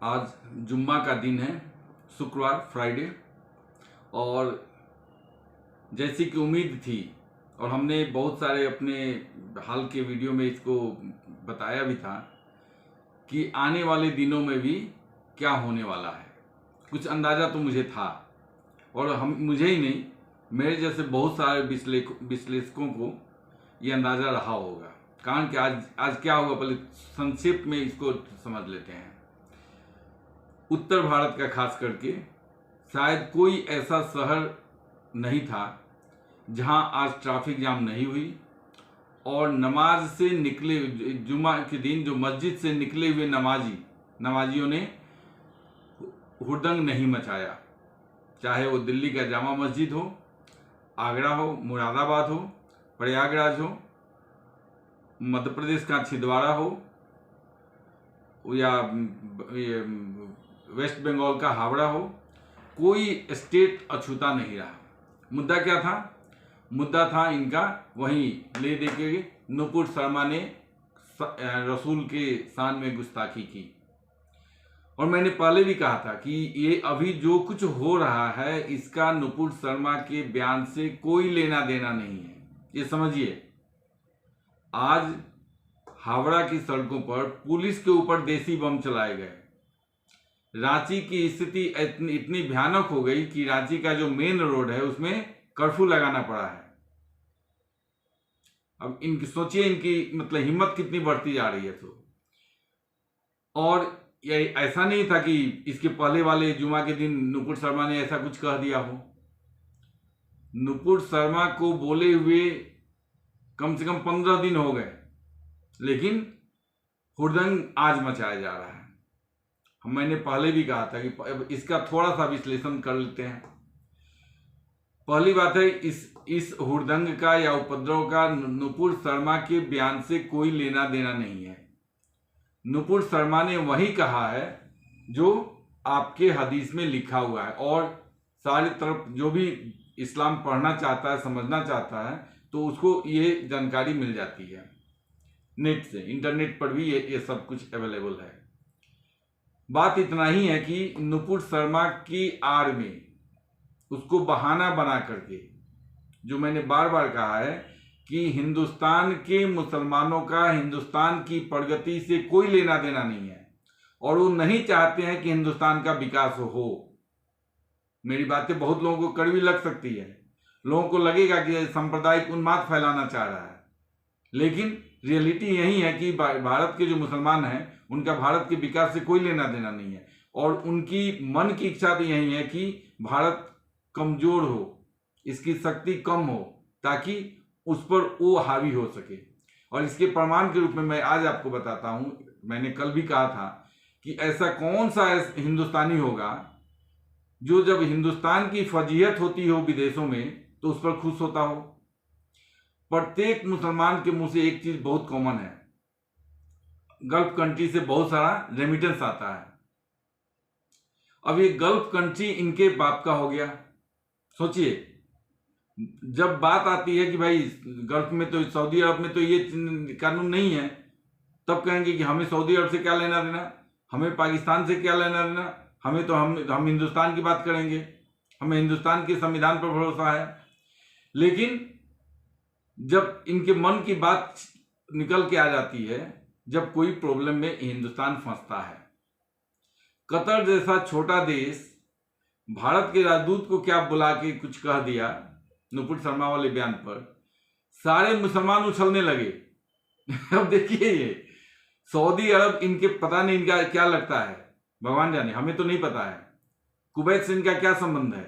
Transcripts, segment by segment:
आज जुम्मा का दिन है, शुक्रवार फ्राइडे। और जैसी कि उम्मीद थी और हमने बहुत सारे अपने हाल के वीडियो में इसको बताया भी था कि आने वाले दिनों में भी क्या होने वाला है, कुछ अंदाज़ा तो मुझे था। और मुझे ही नहीं, मेरे जैसे बहुत सारे विश्लेषकों को ये अंदाज़ा रहा होगा। कारण कि आज क्या होगा, पहले संक्षिप्त में इसको समझ लेते हैं। उत्तर भारत का खास करके शायद कोई ऐसा शहर नहीं था जहां आज ट्रैफिक जाम नहीं हुई और नमाज से निकले, जुमा के दिन जो मस्जिद से निकले हुए नमाजियों ने हुड़दंग नहीं मचाया। चाहे वो दिल्ली का जामा मस्जिद हो, आगरा हो, मुरादाबाद हो, प्रयागराज हो, मध्य प्रदेश का छिंदवाड़ा हो, या वेस्ट बंगाल का हावड़ा हो, कोई स्टेट अछूता नहीं रहा। मुद्दा क्या था? मुद्दा था इनका वहीं ले दे के नुपुर शर्मा ने रसूल के शान में गुस्ताखी की। और मैंने पहले भी कहा था कि ये अभी जो कुछ हो रहा है इसका नुपुर शर्मा के बयान से कोई लेना देना नहीं है। ये समझिए, आज हावड़ा की सड़कों पर पुलिस के ऊपर देसी बम चलाए गए। रांची की स्थिति इतनी भयानक हो गई कि रांची का जो मेन रोड है उसमें कर्फ्यू लगाना पड़ा है। अब इनकी सोचिए, इनकी मतलब हिम्मत कितनी बढ़ती जा रही है। तो और ये ऐसा नहीं था कि इसके पहले वाले जुमा के दिन नुपुर शर्मा ने ऐसा कुछ कह दिया हो। नुपुर शर्मा को बोले हुए कम से कम 15 दिन हो गए, लेकिन हुड़दंग आज मचाया जा रहा है। मैंने पहले भी कहा था कि इसका थोड़ा सा विश्लेषण कर लेते हैं। पहली बात है, इस हुड़दंग का या उपद्रव का नुपुर शर्मा के बयान से कोई लेना देना नहीं है। नुपुर शर्मा ने वही कहा है जो आपके हदीस में लिखा हुआ है, और सारी तरफ जो भी इस्लाम पढ़ना चाहता है, समझना चाहता है, तो उसको ये जानकारी मिल जाती है नेट से। इंटरनेट पर भी ये सब कुछ अवेलेबल है। बात इतना ही है कि नुपुर शर्मा की आड़ में उसको बहाना बना करके, जो मैंने बार बार कहा है कि हिंदुस्तान के मुसलमानों का हिंदुस्तान की प्रगति से कोई लेना देना नहीं है और वो नहीं चाहते हैं कि हिंदुस्तान का विकास हो। मेरी बातें बहुत लोगों को कड़वी लग सकती है, लोगों को लगेगा कि सांप्रदायिक उन्माद फैलाना चाह रहा है, लेकिन रियलिटी यही है कि भारत के जो मुसलमान हैं उनका भारत के विकास से कोई लेना देना नहीं है, और उनकी मन की इच्छा तो यही है कि भारत कमजोर हो, इसकी शक्ति कम हो, ताकि उस पर वो हावी हो सके। और इसके प्रमाण के रूप में मैं आज आपको बताता हूं, मैंने कल भी कहा था कि ऐसा कौन सा हिंदुस्तानी होगा जो जब हिंदुस्तान की फजीहत होती हो विदेशों में तो उस पर खुश होता हो। प्रत्येक मुसलमान के मुंह से एक चीज बहुत कॉमन है, गल्फ कंट्री से बहुत सारा रेमिटेंस आता है। अब ये गल्फ कंट्री इनके बाप का हो गया। सोचिए, जब बात आती है कि भाई गल्फ में तो, सऊदी अरब में तो ये कानून नहीं है, तब कहेंगे कि हमें सऊदी अरब से क्या लेना देना, हमें पाकिस्तान से क्या लेना देना, हमें तो हम हिंदुस्तान की बात करेंगे, हमें हिंदुस्तान के संविधान पर भरोसा है। लेकिन जब इनके मन की बात निकल के आ जाती है, जब कोई प्रॉब्लम में हिंदुस्तान फंसता है। कतर जैसा छोटा देश भारत के राजदूत को क्या बुला के कुछ कह दिया नुपुर शर्मा वाले बयान पर, सारे मुसलमान उछलने लगे। अब देखिए, ये सऊदी अरब इनके पता नहीं इनका क्या लगता है, भगवान जाने, हमें तो नहीं पता है। कुवैत से इनका क्या संबंध है,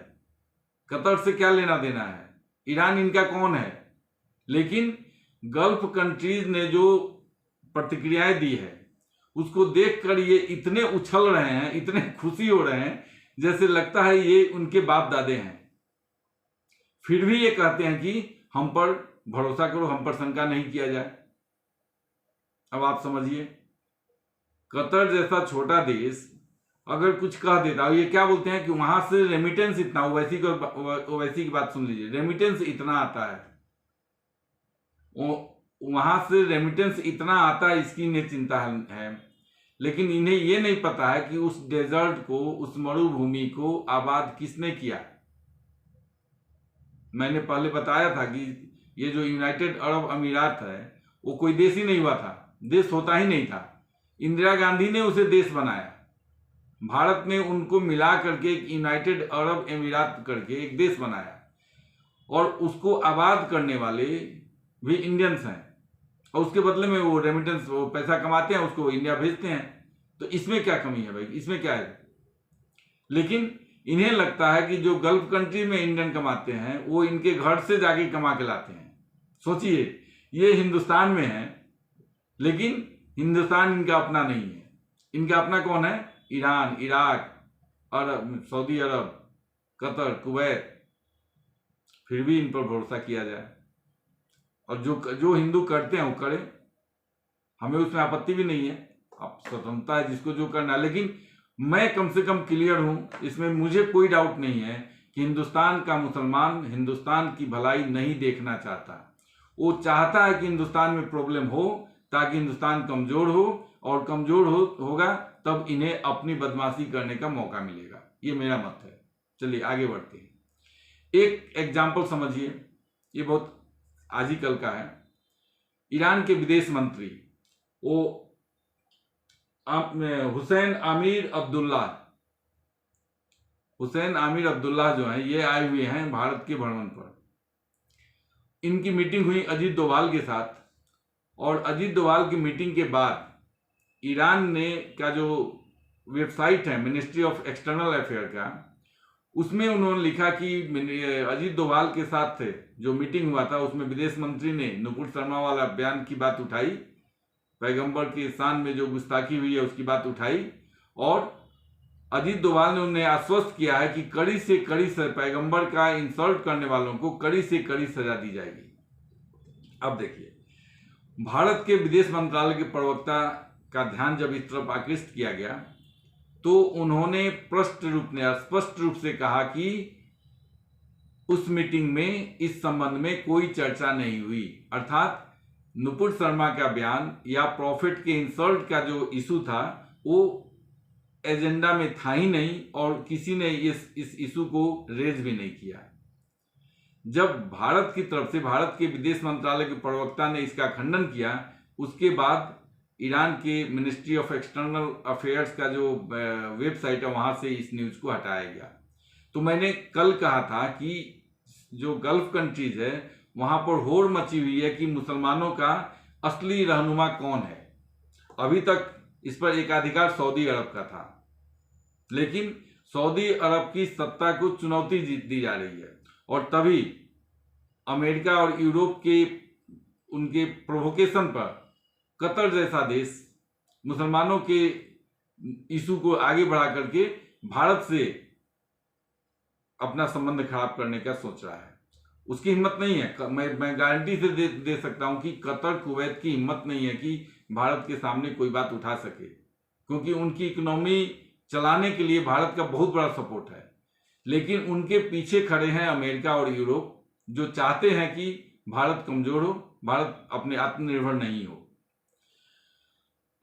कतर से क्या लेना देना है, ईरान इनका कौन है। लेकिन गल्फ कंट्रीज ने जो प्रतिक्रियाएं दी है उसको देखकर ये इतने उछल रहे हैं, इतने खुशी हो रहे हैं, जैसे लगता है ये उनके बाप दादे हैं। फिर भी ये कहते हैं कि हम पर भरोसा करो, हम पर शंका नहीं किया जाए। अब आप समझिए, कतर जैसा छोटा देश अगर कुछ कह देता है, ये क्या बोलते हैं कि वहां से रेमिटेंस इतना, ओवैसी की बात सुन लीजिए, रेमिटेंस इतना आता है, वहां से रेमिटेंस इतना आता है, इसकी चिंता है। लेकिन इन्हें ये नहीं पता है कि उस डेजर्ट को, उस मरुभूमि को आबाद किसने किया। मैंने पहले बताया था कि ये जो यूनाइटेड अरब अमीरात है वो कोई देश ही नहीं हुआ था, देश होता ही नहीं था। इंदिरा गांधी ने उसे देश बनाया। भारत ने उनको मिला करके एक यूनाइटेड अरब अमीरात करके एक देश बनाया, और उसको आबाद करने वाले भी इंडियंस हैं, और उसके बदले में वो रेमिटेंस, वो पैसा कमाते हैं, उसको इंडिया भेजते हैं। तो इसमें क्या कमी है भाई, इसमें क्या है? लेकिन इन्हें लगता है कि जो गल्फ कंट्री में इंडियन कमाते हैं वो इनके घर से जाके कमा के लाते हैं। सोचिए, ये हिंदुस्तान में है, लेकिन हिंदुस्तान इनका अपना नहीं है। इनका अपना कौन है? ईरान, इराक, अरब, सऊदी अरब, कतर, कुवैत। फिर भी इन पर भरोसा किया जाए, और जो हिंदू करते हैं वो करें, हमें उसमें आपत्ति भी नहीं है, अब स्वतंत्रता है जिसको जो करना है। लेकिन मैं कम से कम क्लियर हूं, इसमें मुझे कोई डाउट नहीं है कि हिंदुस्तान का मुसलमान हिंदुस्तान की भलाई नहीं देखना चाहता। वो चाहता है कि हिंदुस्तान में प्रॉब्लम हो ताकि हिंदुस्तान कमजोर हो, और कमजोर होगा तब इन्हें अपनी बदमाशी करने का मौका मिलेगा। ये मेरा मत है। चलिए आगे बढ़ते हैं। एक एग्जाम्पल समझिए, ये बहुत आज ही कल का है। ईरान के विदेश मंत्री वो हुसैन आमिर अब्दुल्ला जो है, ये आए हुए हैं भारत के भ्रमण पर। इनकी मीटिंग हुई अजीत डोभाल के साथ, और अजीत डोभाल की मीटिंग के बाद ईरान ने का जो वेबसाइट है मिनिस्ट्री ऑफ एक्सटर्नल अफेयर का, उसमें उन्होंने लिखा कि अजीत डोभाल के साथ जो मीटिंग हुआ था उसमें विदेश मंत्री ने नुपुर शर्मा वाला बयान की बात उठाई, पैगंबर की शान में जो गुस्ताखी हुई है उसकी बात उठाई, और अजीत डोभाल ने उन्हें आश्वस्त किया है कि कड़ी से कड़ी पैगंबर का इंसल्ट करने वालों को कड़ी से कड़ी सजा दी जाएगी। अब देखिए, भारत के विदेश मंत्रालय के प्रवक्ता का ध्यान जब इस तरफ आकृष्ट किया गया तो उन्होंने स्पष्ट रूप से कहा कि उस मीटिंग में इस संबंध में कोई चर्चा नहीं हुई। अर्थात नुपुर शर्मा का बयान या प्रॉफिट के इंसल्ट का जो इशू था वो एजेंडा में था ही नहीं, और किसी ने इस इशू को रेज भी नहीं किया। जब भारत की तरफ से भारत के विदेश मंत्रालय के प्रवक्ता ने इसका खंडन किया, उसके बाद ईरान के मिनिस्ट्री ऑफ एक्सटर्नल अफेयर्स का जो वेबसाइट है वहां से इस न्यूज को हटाया गया। तो मैंने कल कहा था कि जो गल्फ कंट्रीज है वहां पर होड़ मची हुई है कि मुसलमानों का असली रहनुमा कौन है। अभी तक इस पर एकाधिकार सऊदी अरब का था, लेकिन सऊदी अरब की सत्ता को चुनौती दी जा रही है, और तभी अमेरिका और यूरोप के उनके प्रोवोकेशन पर कतर जैसा देश मुसलमानों के इशू को आगे बढ़ा करके भारत से अपना संबंध खराब करने का सोच रहा है। उसकी हिम्मत नहीं है। मैं गारंटी से दे सकता हूं कि कतर कुवैत की हिम्मत नहीं है कि भारत के सामने कोई बात उठा सके, क्योंकि उनकी इकोनॉमी चलाने के लिए भारत का बहुत बड़ा सपोर्ट है। लेकिन उनके पीछे खड़े हैं अमेरिका और यूरोप, जो चाहते हैं कि भारत कमजोर हो, भारत अपने आत्मनिर्भर नहीं हो।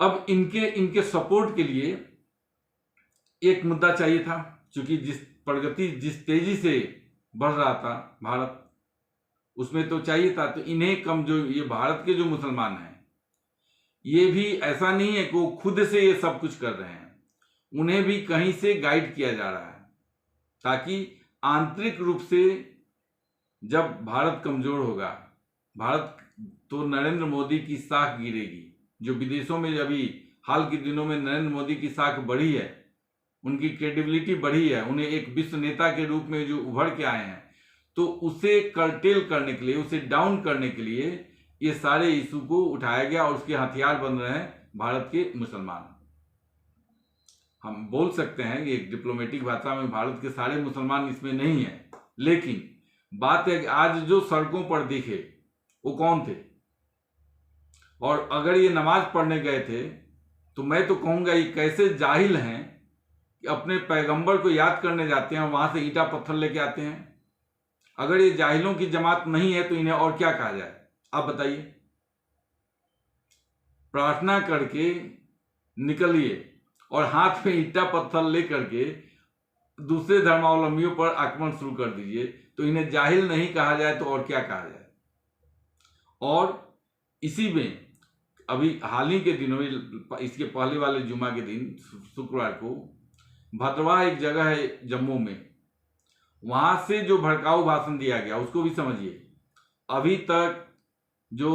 अब इनके सपोर्ट के लिए एक मुद्दा चाहिए था, क्योंकि जिस तेजी से बढ़ रहा था भारत, उसमें तो चाहिए था। तो इन्हें ये भारत के जो मुसलमान हैं, ये भी ऐसा नहीं है कि वो खुद से ये सब कुछ कर रहे हैं, उन्हें भी कहीं से गाइड किया जा रहा है, ताकि आंतरिक रूप से जब भारत कमजोर होगा, भारत तो नरेंद्र मोदी की साख गिरेगी। जो विदेशों में अभी हाल के दिनों में नरेंद्र मोदी की साख बढ़ी है, उनकी क्रेडिबिलिटी बढ़ी है, उन्हें एक विश्व नेता के रूप में जो उभर के आए हैं, तो उसे कर्टेल करने के लिए, उसे डाउन करने के लिए ये सारे इशू को उठाया गया, और उसके हथियार बन रहे हैं भारत के मुसलमान। हम बोल सकते हैं कि एक डिप्लोमेटिक भाषा में भारत के सारे मुसलमान इसमें नहीं है, लेकिन बात है कि आज जो सड़कों पर दिखे वो कौन थे, और अगर ये नमाज पढ़ने गए थे तो मैं तो कहूंगा ये कैसे जाहिल हैं कि अपने पैगंबर को याद करने जाते हैं और वहां से ईंटा पत्थर लेके आते हैं। अगर ये जाहिलों की जमात नहीं है तो इन्हें और क्या कहा जाए, आप बताइए। प्रार्थना करके निकलिए और हाथ में ईंटा पत्थर लेकर के दूसरे धर्मावलंबियों पर आक्रमण शुरू कर दीजिए, तो इन्हें जाहिल नहीं कहा जाए तो और क्या कहा जाए। और इसी में अभी हाल ही के दिनों में, इसके पहले वाले जुमा के दिन शुक्रवार को, भद्रवाह एक जगह है जम्मू में, वहां से जो भड़काऊ भाषण दिया गया उसको भी समझिए। अभी तक जो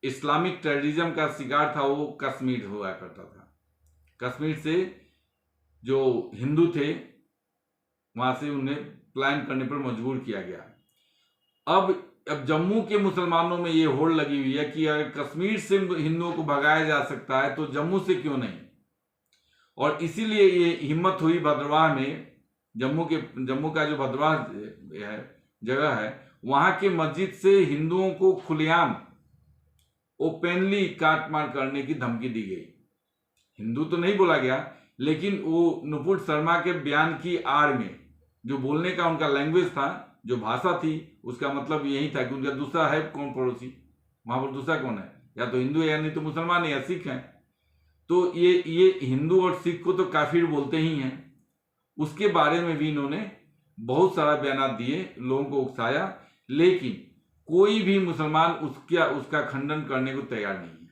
इस्लामिक टेररिज्म का शिकार था वो कश्मीर हुआ करता था। कश्मीर से जो हिंदू थे वहां से उन्हें प्लान करने पर मजबूर किया गया। अब जम्मू के मुसलमानों में ये होड़ लगी हुई है कि अगर कश्मीर से हिंदुओं को भगाया जा सकता है तो जम्मू से क्यों नहीं। और इसीलिए ये हिम्मत हुई भद्रवाह में, जम्मू का जो भद्रवाह है जगह है, वहां के मस्जिद से हिंदुओं को खुलेआम ओपनली काटमार करने की धमकी दी गई। हिंदू तो नहीं बोला गया, लेकिन वो नुपुर शर्मा के बयान की आड़ में जो बोलने का उनका लैंग्वेज था, जो भाषा थी, उसका मतलब यही था कि उनका दूसरा है कौन पड़ोसी, वहां पर दूसरा कौन है, या तो हिंदू है या नहीं तो मुसलमान है या सिख है। तो ये हिंदू और सिख को तो काफिर बोलते ही हैं। उसके बारे में भी इन्होंने बहुत सारा बयान दिए, लोगों को उकसाया, लेकिन कोई भी मुसलमान उसका खंडन करने को तैयार नहीं है।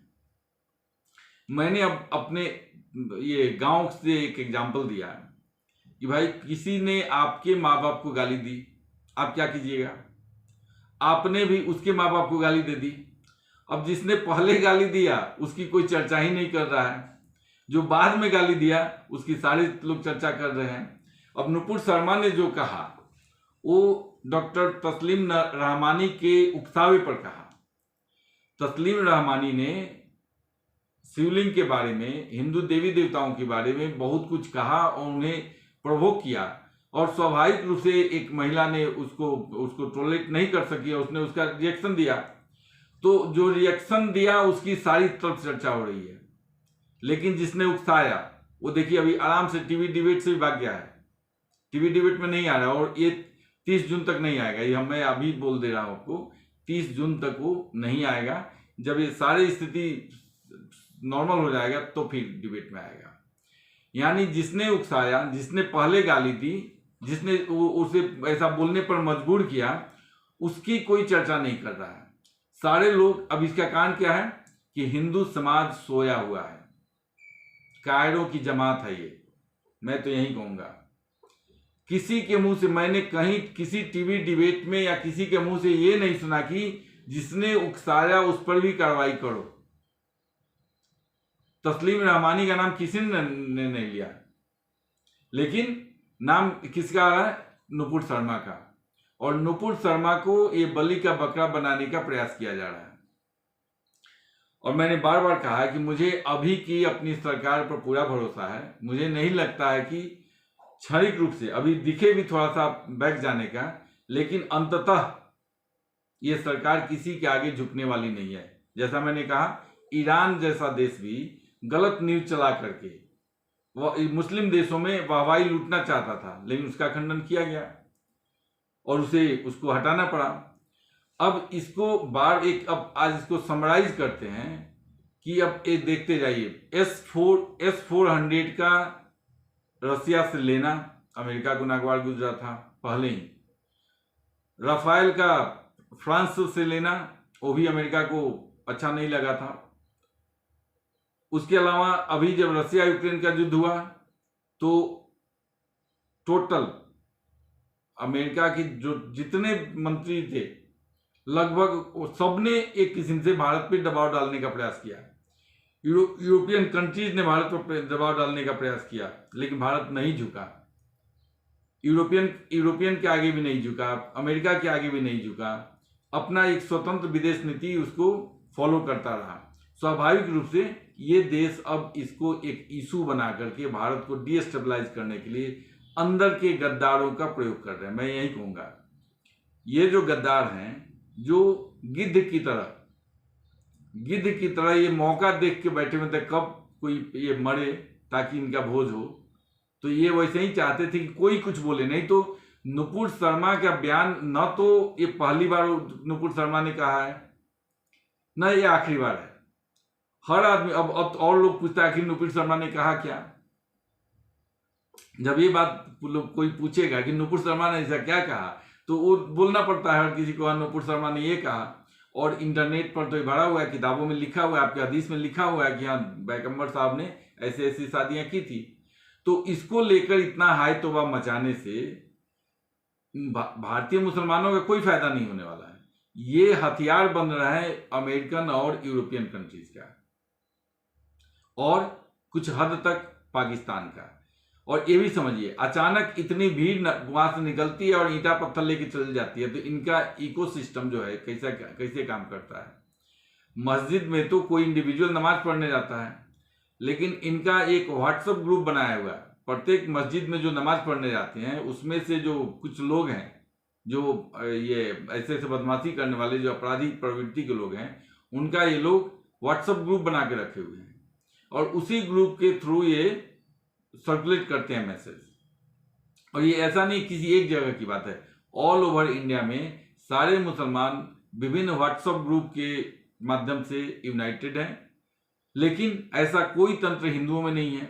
मैंने अब अपने ये गांव से एक एग्जाम्पल दिया है कि भाई किसी ने आपके माँ बाप को गाली दी, आप क्या कीजिएगा? आपने भी उसके माँ बाप को गाली दे दी। अब जिसने पहले गाली दिया उसकी कोई चर्चा ही नहीं कर रहा है, जो बाद में गाली दिया उसकी सारे लोग चर्चा कर रहे हैं। अब नुपुर शर्मा ने जो कहा वो डॉक्टर तस्लीम रहमानी के उकसावे पर कहा। तस्लीम रहमानी ने शिवलिंग के बारे में, हिंदू देवी देवताओं के बारे में बहुत कुछ कहा और उन्हें प्रोवोक किया, और स्वाभाविक रूप से एक महिला ने उसको टॉलरेट नहीं कर सकी और उसने उसका रिएक्शन दिया। तो जो रिएक्शन दिया उसकी सारी तरफ चर्चा हो रही है, लेकिन जिसने उकसाया वो देखिए अभी आराम से टीवी डिबेट से भी भाग गया है, टीवी डिबेट में नहीं आ रहा, और ये 30 जून तक नहीं आएगा। ये मैं अभी बोल दे रहा हूं आपको, 30 जून तक वो नहीं आएगा। जब ये सारी स्थिति नॉर्मल हो जाएगा तो फिर डिबेट में आएगा। यानी जिसने उकसाया, जिसने पहले गाली दी, जिसने उसे ऐसा बोलने पर मजबूर किया, उसकी कोई चर्चा नहीं कर रहा है सारे लोग। अब इसका कारण क्या है कि हिंदू समाज सोया हुआ है, कायरों की जमात है ये, मैं तो यही कहूंगा। किसी के मुंह से मैंने कहीं किसी टीवी डिबेट में या किसी के मुंह से ये नहीं सुना कि जिसने उकसाया उस पर भी कार्रवाई करो। तस्लीम रहमानी का नाम किसी ने नहीं लिया, लेकिन नाम किसका आ रहा है? नुपुर शर्मा का। और नुपुर शर्मा को ये बलि का बकरा बनाने का प्रयास किया जा रहा है। और मैंने बार बार कहा है कि मुझे अभी की अपनी सरकार पर पूरा भरोसा है। मुझे नहीं लगता है कि क्षणिक रूप से अभी दिखे भी थोड़ा सा बैक जाने का, लेकिन अंततः ये सरकार किसी के आगे झुकने वाली नहीं है। जैसा मैंने कहा, ईरान जैसा देश भी गलत न्यूज चला करके वो मुस्लिम देशों में वाहवाही लूटना चाहता था, लेकिन उसका खंडन किया गया और उसको हटाना पड़ा। अब इसको अब आज इसको समराइज करते हैं कि अब ये देखते जाइए, S-400 का रसिया से लेना अमेरिका को नागवार गुजरा था पहले ही। राफेल का फ्रांस से लेना वो भी अमेरिका को अच्छा नहीं लगा था। उसके अलावा अभी जब रसिया यूक्रेन का युद्ध हुआ तो टोटल अमेरिका की जो जितने मंत्री थे लगभग सबने एक किस्म से भारत पर दबाव डालने का प्रयास किया। यूरोपियन कंट्रीज ने भारत पर दबाव डालने का प्रयास किया, लेकिन भारत नहीं झुका। यूरोपियन के आगे भी नहीं झुका, अमेरिका के आगे भी नहीं झुका। अपना एक स्वतंत्र विदेश नीति उसको फॉलो करता रहा। स्वाभाविक रूप से ये देश अब इसको एक इशू बना करके भारत को डिस्टेबलाइज करने के लिए अंदर के गद्दारों का प्रयोग कर रहे हैं। मैं यही कहूंगा, ये जो गद्दार हैं, जो गिद्ध की तरह ये मौका देख के बैठे हुए थे कब कोई ये मरे ताकि इनका भोज हो, तो ये वैसे ही चाहते थे कि कोई कुछ बोले। नहीं तो नुपुर शर्मा का बयान न तो ये पहली बार नुपुर शर्मा ने कहा है, न ये आखिरी बार है। हर आदमी अब और लोग पूछता है आखिर नुपुर शर्मा ने कहा क्या। जब ये बात कोई पूछेगा कि नुपुर शर्मा ने ऐसा क्या कहा, तो वो बोलना पड़ता है हर किसी को, नुपुर शर्मा ने ये कहा। और इंटरनेट पर तो ये भरा हुआ है, किताबों में लिखा हुआ है, आपके हदीस में लिखा हुआ है कि हाँ पैगंबर साहब ने ऐसी ऐसी शादियां की थी। तो इसको लेकर इतना हाई तौबा मचाने से भारतीय मुसलमानों का कोई फायदा नहीं होने वाला है। ये हथियार बन रहा है अमेरिकन और यूरोपियन कंट्रीज का, और कुछ हद तक पाकिस्तान का। और ये भी समझिए, अचानक इतनी भीड़ वहां से निकलती है और ईंटा पत्थर लेके चली जाती है, तो इनका इकोसिस्टम जो है कैसे काम करता है। मस्जिद में तो कोई इंडिविजुअल नमाज पढ़ने जाता है, लेकिन इनका एक व्हाट्सएप ग्रुप बनाया हुआ है। प्रत्येक मस्जिद में जो नमाज पढ़ने जाते हैं उसमें से जो कुछ लोग हैं, जो ये ऐसे ऐसे बदमाशी करने वाले, जो आपराधिक प्रवृत्ति के लोग हैं, उनका ये लोग व्हाट्सएप ग्रुप बना के रखे हुए हैं, और उसी ग्रुप के थ्रू ये सर्कुलेट करते हैं मैसेज। और ये ऐसा नहीं किसी एक जगह की बात है, ऑल ओवर इंडिया में सारे मुसलमान विभिन्न व्हाट्सएप ग्रुप के माध्यम से यूनाइटेड हैं। लेकिन ऐसा कोई तंत्र हिंदुओं में नहीं है।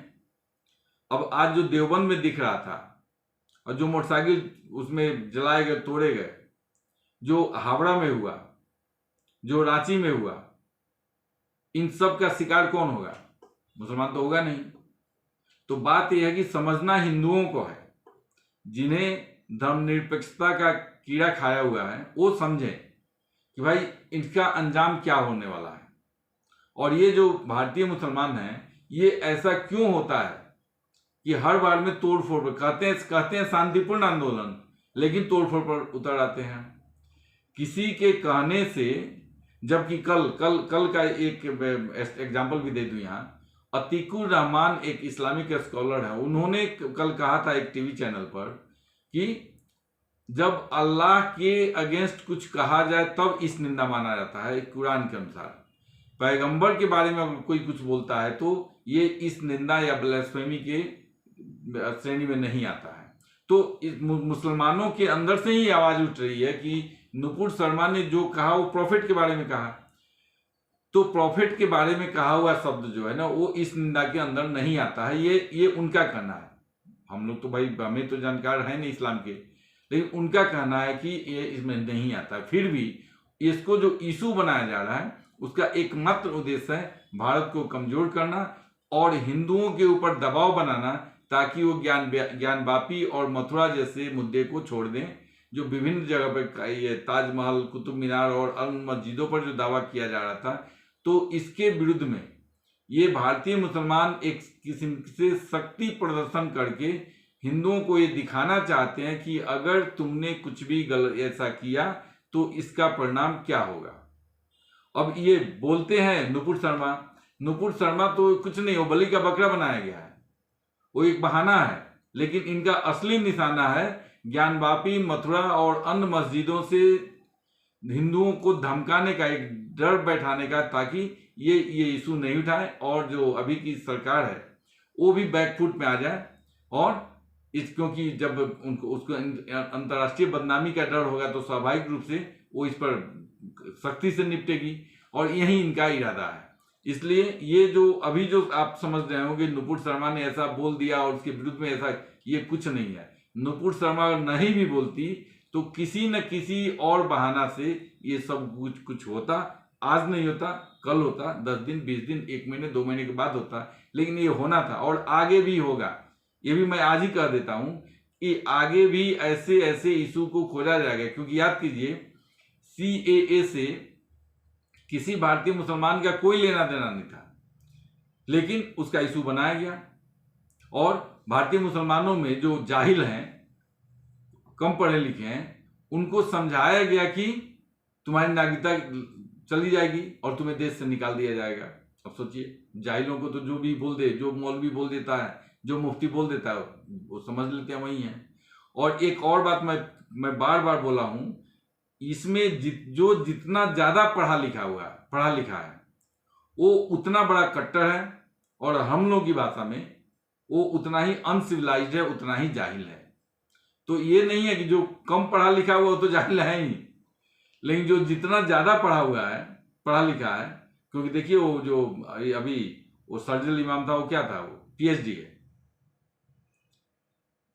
अब आज जो देवबंद में दिख रहा था, और जो मोटरसाइकिल उसमें जलाए गए, तोड़े गए, जो हावड़ा में हुआ, जो रांची में हुआ, इन सब का शिकार कौन होगा? मुसलमान तो होगा नहीं। तो बात यह है कि समझना हिंदुओं को है, जिन्हें धर्मनिरपेक्षता का कीड़ा खाया हुआ है, वो समझें कि भाई इनका अंजाम क्या होने वाला है। और ये जो भारतीय मुसलमान हैं, ये ऐसा क्यों होता है कि हर बार में तोड़ फोड़ कहते हैं शांतिपूर्ण आंदोलन, लेकिन तोड़ फोड़ पर उतर आते हैं किसी के कहने से। जबकि कल का एक एग्जाम्पल भी दे दूं यहाँ, अतीकुर रहमान एक इस्लामिक स्कॉलर है, उन्होंने कल कहा था एक टीवी चैनल पर कि जब अल्लाह के अगेंस्ट कुछ कहा जाए तब इस निंदा माना जाता है कुरान के अनुसार। पैगंबर के बारे में अगर कोई कुछ बोलता है तो ये इस निंदा या ब्लास्फेमी के श्रेणी में नहीं आता है। तो मुसलमानों के अंदर से ही आवाज उठ रही है कि नुपुर शर्मा ने जो कहा वो प्रॉफिट के बारे में कहा, तो प्रॉफिट के बारे में कहा हुआ शब्द जो है ना, वो इस निंदा के अंदर नहीं आता है। ये उनका कहना है। हम लोग तो भाई, हमें तो जानकार है नहीं इस्लाम के, लेकिन उनका कहना है कि ये इसमें नहीं आता। फिर भी इसको जो इशू बनाया जा रहा है, उसका एकमात्र उद्देश्य है भारत को कमजोर करना और हिंदुओं के ऊपर दबाव बनाना, ताकि वो ज्ञानवापी और मथुरा जैसे मुद्दे को छोड़ दें, जो विभिन्न जगह पर ये ताजमहल, कुतुब मीनार और अन्य मस्जिदों पर जो दावा किया जा रहा था। तो इसके विरुद्ध में ये भारतीय मुसलमान एक किस्म से शक्ति प्रदर्शन करके हिंदुओं को ये दिखाना चाहते हैं कि अगर तुमने कुछ भी गलत ऐसा किया तो इसका परिणाम क्या होगा। अब ये बोलते हैं नुपुर शर्मा तो कुछ नहीं, वो बलि का बकरा बनाया गया है, वो एक बहाना है। लेकिन इनका असली निशाना है ज्ञानवापी, मथुरा और अन्य मस्जिदों से हिंदुओं को धमकाने का, एक डर बैठाने का, ताकि ये इशू नहीं उठाए और जो अभी की सरकार है वो भी बैकफुट में आ जाए। और क्योंकि जब उसको अंतर्राष्ट्रीय बदनामी का डर होगा तो स्वाभाविक रूप से वो इस पर सख्ती से निपटेगी, और यही इनका इरादा है। इसलिए ये जो अभी जो आप समझ रहे होंगे नुपुर शर्मा ने ऐसा बोल दिया और उसके विरुद्ध में ऐसा, ये कुछ नहीं है। नुपुर शर्मा नहीं भी बोलती तो किसी न किसी और बहाना से ये सब कुछ होता। आज नहीं होता, कल होता, 10 दिन, 20 दिन, 1 महीने, 2 महीने के बाद होता, लेकिन ये होना था और आगे भी होगा। ये भी मैं आज ही कह देता हूं कि आगे भी ऐसे ऐसे इशू को खोजा जाएगा। क्योंकि याद कीजिए, CAA से किसी भारतीय मुसलमान का कोई लेना देना नहीं था, लेकिन उसका इशू बनाया गया। और भारतीय मुसलमानों में जो जाहिल हैं, कम पढ़े लिखे हैं, उनको समझाया गया कि तुम्हारी नागरिकता चली जाएगी और तुम्हें देश से निकाल दिया जाएगा। अब सोचिए, जाहिलों को तो जो भी बोल दे, जो मौलवी बोल देता है, जो मुफ्ती बोल देता है, वो समझ लेते हैं वही है। और एक और बात मैं बार बार बोला हूं, इसमें जो जितना ज्यादा पढ़ा लिखा है वो उतना बड़ा कट्टर है, और हम लोग की भाषा में वो उतना ही अनसिविलाइज्ड है, उतना ही जाहिल है। तो ये नहीं है कि जो कम पढ़ा लिखा हुआ वो तो जाहिल है ही, लेकिन जो जितना ज्यादा पढ़ा लिखा है क्योंकि देखिए वो जो अभी वो सर्जिल इमाम था, वो क्या था, वो पीएचडी है।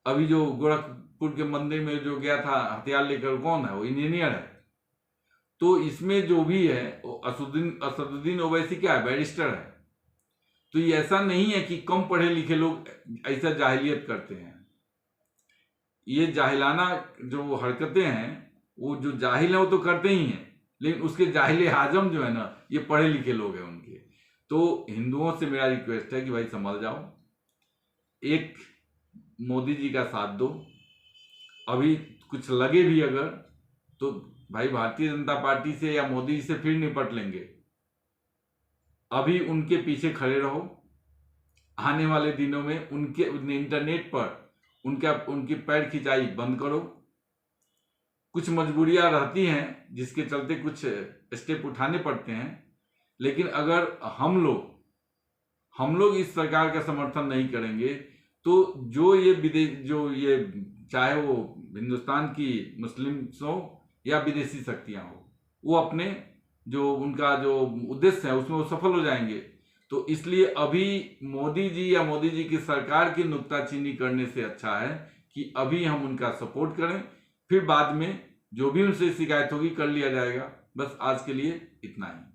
अभी जो गोरखपुर के मंदिर में जो गया था हथियार लेकर, कौन है वो, इंजीनियर है। तो इसमें जो भी है वो असदुद्दीन ओवैसी क्या है, बैरिस्टर है। तो ये ऐसा नहीं है कि कम पढ़े लिखे लोग ऐसा जाहिलियत करते हैं। ये जाहिलाना जो हरकतें हैं, वो जो जाहिल है वो तो करते ही हैं, लेकिन उसके जाहिले आजम जो है ना, ये पढ़े लिखे लोग हैं उनके। तो हिंदुओं से मेरा रिक्वेस्ट है कि भाई संभल जाओ, एक मोदी जी का साथ दो। अभी कुछ लगे भी अगर, तो भाई भारतीय जनता पार्टी से या मोदी जी से फिर निपट लेंगे। अभी उनके पीछे खड़े रहो। आने वाले दिनों में उनके इंटरनेट पर उनकी पैर खिंचाई बंद करो। कुछ मजबूरियां रहती हैं जिसके चलते कुछ स्टेप उठाने पड़ते हैं, लेकिन अगर हम लोग इस सरकार का समर्थन नहीं करेंगे तो जो ये चाहे वो हिंदुस्तान की मुस्लिम हो या विदेशी शक्तियां हो, वो अपने जो उनका जो उद्देश्य है उसमें वो सफल हो जाएंगे। तो इसलिए अभी मोदी जी या मोदी जी की सरकार की नुक्ताचीनी करने से अच्छा है कि अभी हम उनका सपोर्ट करें, फिर बाद में जो भी उनसे शिकायत होगी कर लिया जाएगा। बस आज के लिए इतना ही।